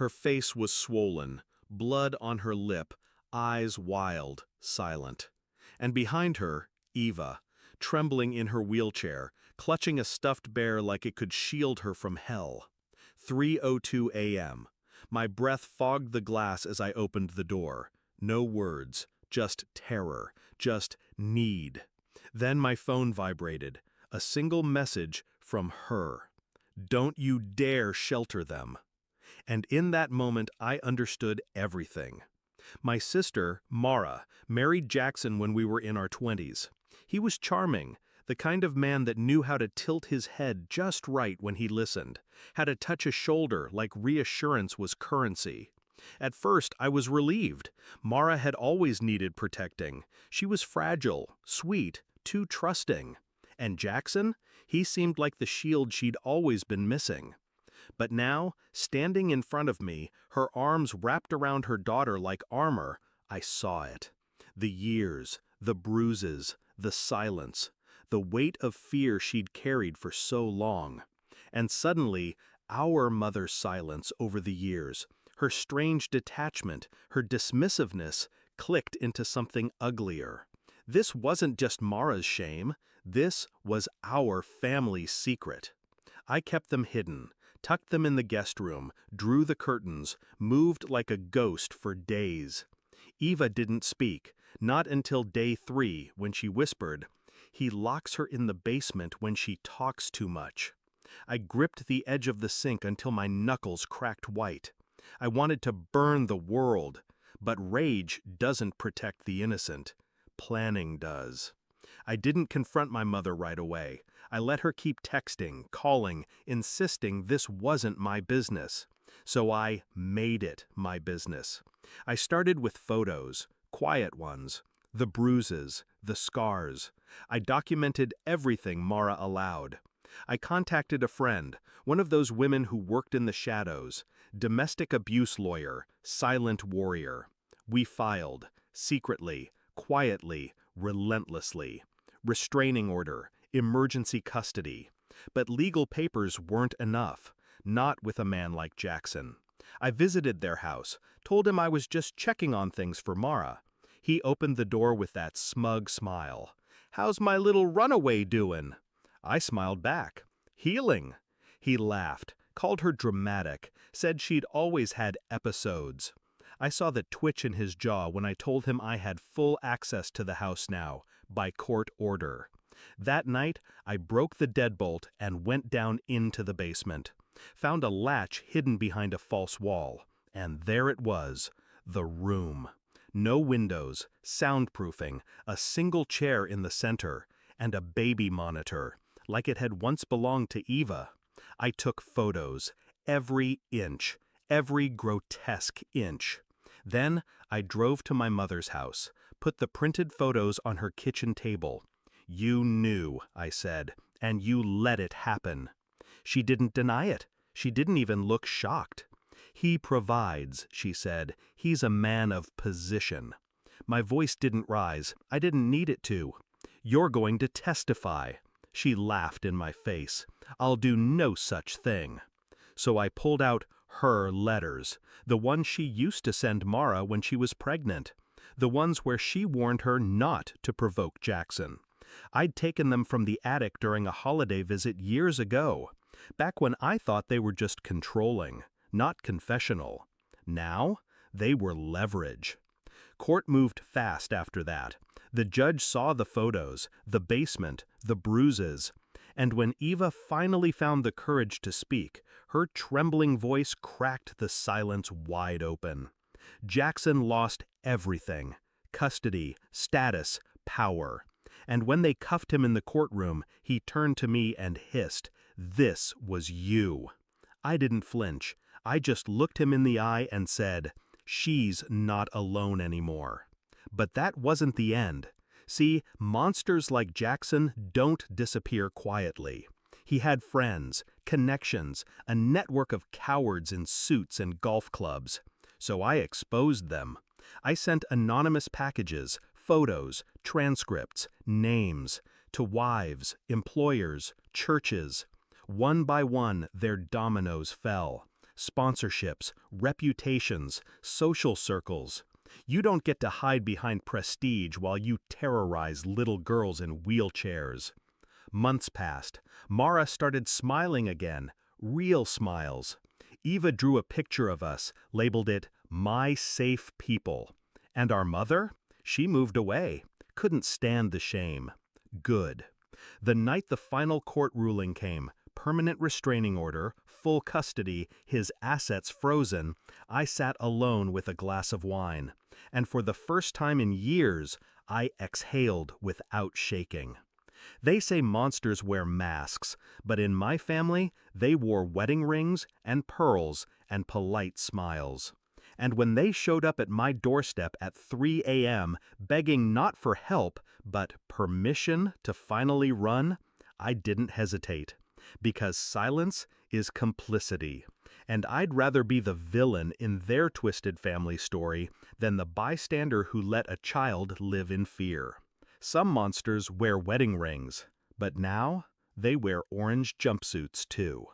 Her face was swollen, blood on her lip, eyes wild, silent. And behind her, Eva, trembling in her wheelchair, clutching a stuffed bear like it could shield her from hell. 3:02 a.m. My breath fogged the glass as I opened the door. No words, just terror, just need. Then my phone vibrated. A single message from her. "Don't you dare shelter them." And in that moment I understood everything. My sister, Mara, married Jackson when we were in our 20s. He was charming, the kind of man that knew how to tilt his head just right when he listened, how to touch a shoulder like reassurance was currency. At first, I was relieved. Mara had always needed protecting. She was fragile, sweet, too trusting. And Jackson? He seemed like the shield she'd always been missing. But now, standing in front of me, her arms wrapped around her daughter like armor, I saw it. The years, the bruises, the silence, the weight of fear she'd carried for so long. And suddenly, our mother's silence over the years, her strange detachment, her dismissiveness, clicked into something uglier. This wasn't just Mara's shame, this was our family's secret. I kept them hidden, tucked them in the guest room, drew the curtains, moved like a ghost for days. Eva didn't speak, not until day 3 when she whispered, "He locks her in the basement when she talks too much." I gripped the edge of the sink until my knuckles cracked white. I wanted to burn the world, but rage doesn't protect the innocent. Planning does. I didn't confront my mother right away. I let her keep texting, calling, insisting this wasn't my business. So I made it my business. I started with photos, quiet ones, the bruises, the scars. I documented everything Mara allowed. I contacted a friend, one of those women who worked in the shadows, domestic abuse lawyer, silent warrior. We filed, secretly, quietly, relentlessly. Restraining order, emergency custody. But legal papers weren't enough, not with a man like Jackson. I visited their house, told him I was just checking on things for Mara. He opened the door with that smug smile. "How's my little runaway doing?" I smiled back. "Healing." He laughed, called her dramatic, said she'd always had episodes. I saw the twitch in his jaw when I told him I had full access to the house now, by court order. That night, I broke the deadbolt and went down into the basement. Found a latch hidden behind a false wall, and there it was, the room. No windows, soundproofing, a single chair in the center, and a baby monitor, like it had once belonged to Eva. I took photos, every inch, every grotesque inch. Then I drove to my mother's house, put the printed photos on her kitchen table. "You knew," I said, "and you let it happen." She didn't deny it. She didn't even look shocked. "He provides," she said. "He's a man of position." My voice didn't rise. I didn't need it to. "You're going to testify." She laughed in my face. "I'll do no such thing." So I pulled out her letters, the ones she used to send Mara when she was pregnant, the ones where she warned her not to provoke Jackson. I'd taken them from the attic during a holiday visit years ago, back when I thought they were just controlling, not confessional. Now, they were leverage. Court moved fast after that. The judge saw the photos, the basement, the bruises. And when Eva finally found the courage to speak, her trembling voice cracked the silence wide open. Jackson lost everything: custody, status, power. And when they cuffed him in the courtroom, he turned to me and hissed, "This was you." I didn't flinch. I just looked him in the eye and said, "She's not alone anymore." But that wasn't the end. See, monsters like Jackson don't disappear quietly. He had friends, connections, a network of cowards in suits and golf clubs. So I exposed them. I sent anonymous packages, photos, transcripts, names, to wives, employers, churches. One by one, their dominoes fell. sponsorships, reputations, social circles. You don't get to hide behind prestige while you terrorize little girls in wheelchairs. Months passed. Mara started smiling again, real smiles. Eva drew a picture of us, labeled it, "My Safe People." And our mother? She moved away. Couldn't stand the shame. Good. The night the final court ruling came, permanent restraining order, full custody, his assets frozen, I sat alone with a glass of wine. And for the first time in years, I exhaled without shaking. They say monsters wear masks, but in my family, they wore wedding rings and pearls and polite smiles. And when they showed up at my doorstep at 3 a.m., begging not for help, but permission to finally run, I didn't hesitate. Because silence is complicity. And I'd rather be the villain in their twisted family story than the bystander who let a child live in fear. Some monsters wear wedding rings, but now they wear orange jumpsuits too.